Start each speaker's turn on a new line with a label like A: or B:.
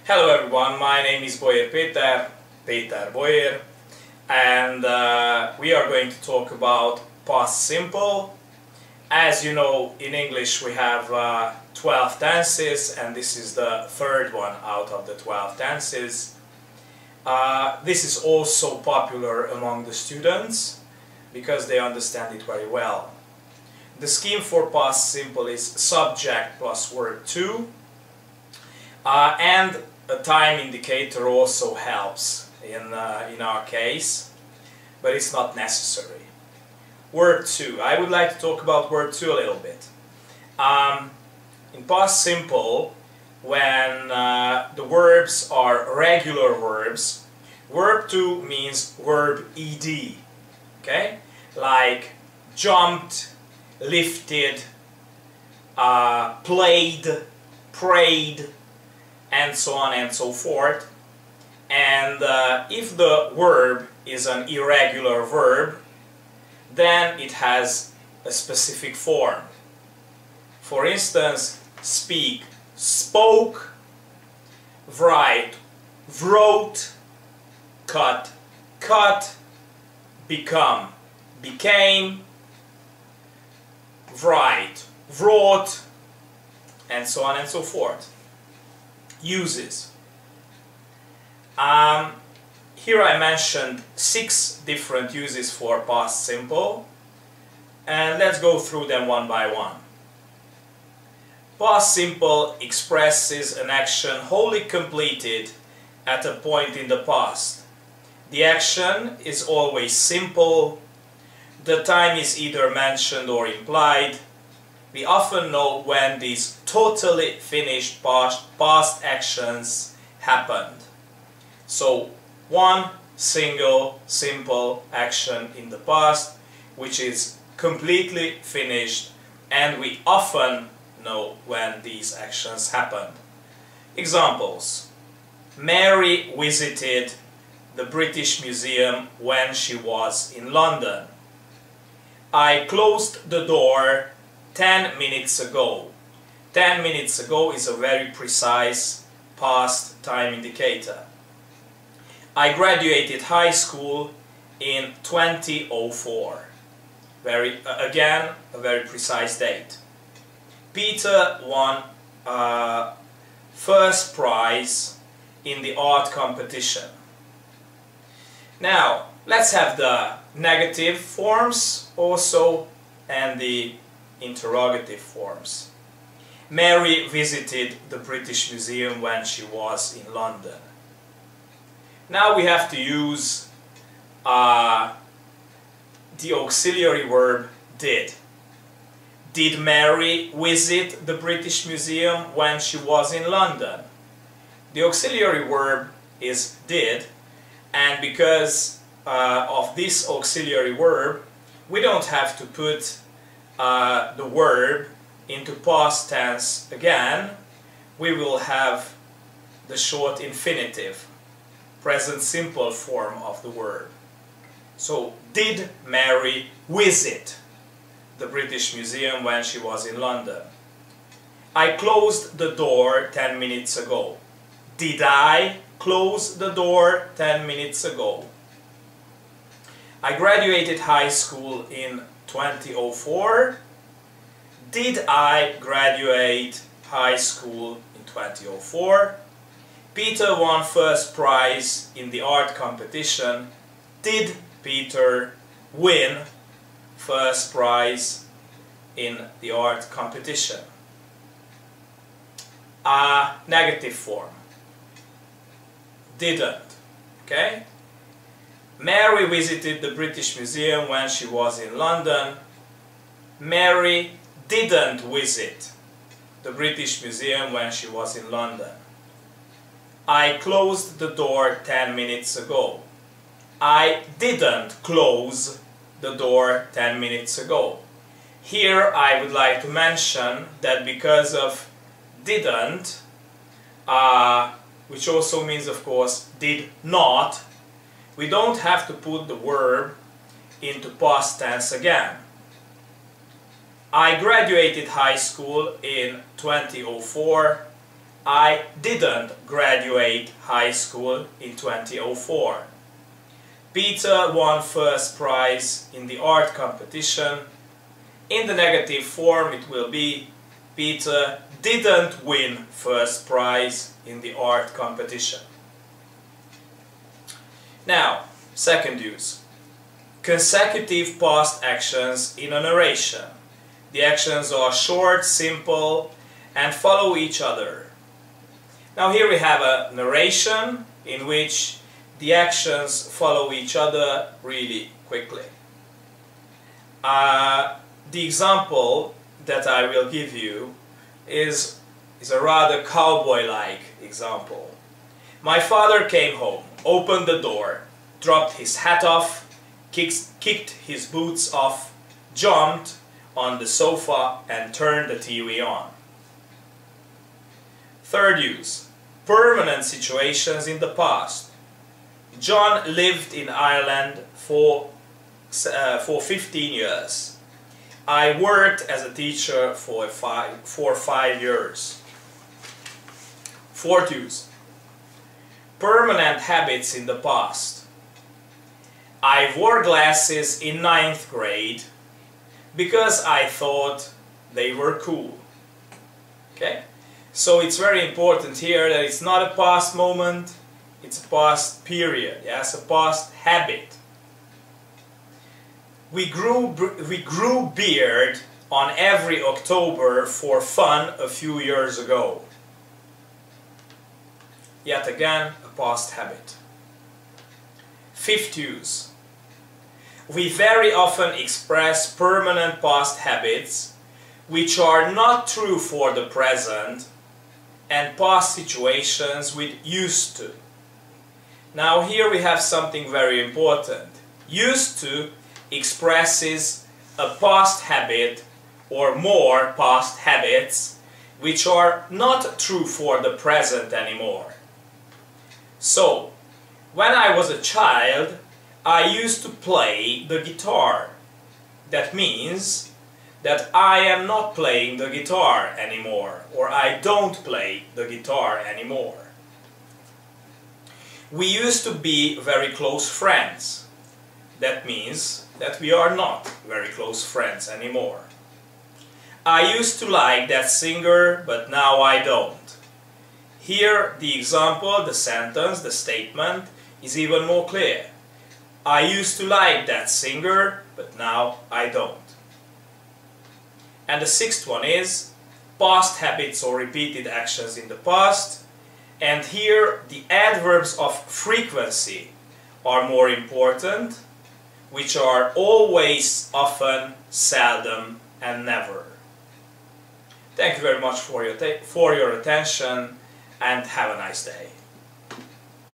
A: Hello everyone, my name is Peter Boyer, and we are going to talk about past simple. As you know, in English we have 12 tenses, and this is the third one out of the 12 tenses. This is also popular among the students because they understand it very well. The scheme for past simple is subject plus verb to, and a time indicator also helps in our case, but it's not necessary. Verb to. I would like to talk about verb to a little bit. In past simple, when the verbs are regular verbs, verb to means verb ed. Okay? Like jumped, lifted, played, prayed, and so on and so forth. And if the verb is an irregular verb, then it has a specific form. For instance, speak, spoke, write, wrote, cut, cut, become, became, write, wrote, and so on and so forth. Uses. Here I mentioned 6 different uses for past simple, and let's go through them one by one. Past simple expresses an action wholly completed at a point in the past. The action is always simple. The time is either mentioned or implied. We often know when these totally finished past actions happened. So, one single simple action in the past which is completely finished, and we often know when these actions happened. Examples. Mary visited the British Museum when she was in London. I closed the door 10 minutes ago. 10 minutes ago is a very precise past time indicator. I graduated high school in 2004. Again, a very precise date. Peter won first prize in the art competition. Now, let's have the negative forms also and the interrogative forms. Mary visited the British Museum when she was in London. Now we have to use the auxiliary verb did. Did Mary visit the British Museum when she was in London? The auxiliary verb is did, and because of this auxiliary verb, we don't have to put the verb into past tense again. We will have the short infinitive, present simple form of the verb. So, did Mary visit the British Museum when she was in London? I closed the door 10 minutes ago. Did I close the door 10 minutes ago? I graduated high school in 2004. Did I graduate high school in 2004? Peter won first prize in the art competition. Did Peter win first prize in the art competition? Negative form. Didn't. Okay? Mary visited the British Museum when she was in London. Mary didn't visit the British Museum when she was in London. I closed the door 10 minutes ago. I didn't close the door 10 minutes ago. Here I would like to mention that because of didn't, which also means of course did not, we don't have to put the verb into past tense again. I graduated high school in 2004. I didn't graduate high school in 2004. Peter won first prize in the art competition. In the negative form it will be Peter didn't win first prize in the art competition. Now, second use. Consecutive past actions in a narration. The actions are short, simple, and follow each other. Now here we have a narration in which the actions follow each other really quickly. The example that I will give you is a rather cowboy-like example. My father came home, opened the door, dropped his hat off, kicked his boots off, jumped on the sofa and turned the TV on. Third use. Permanent situations in the past. John lived in Ireland for 15 years. I worked as a teacher for 5 years. Fourth use. Permanent habits in the past. I wore glasses in 9th grade because I thought they were cool. Okay? So it's very important here that it's not a past moment, it's a past period, yes, a past habit. We grew beard on every October for fun a few years ago. Yet again, a past habit. Fifth use. We very often express permanent past habits which are not true for the present and past situations with used to. Now here we have something very important. Used to expresses a past habit or more past habits which are not true for the present anymore. So, when I was a child, I used to play the guitar. That means that I am not playing the guitar anymore, or I don't play the guitar anymore. We used to be very close friends. That means that we are not very close friends anymore. I used to like that singer, but now I don't. Here the example, the sentence, the statement is even more clear. I used to like that singer, but now I don't. And the sixth one is past habits or repeated actions in the past. And here the adverbs of frequency are more important, which are always, often, seldom, and never. Thank you very much for your attention, and have a nice day.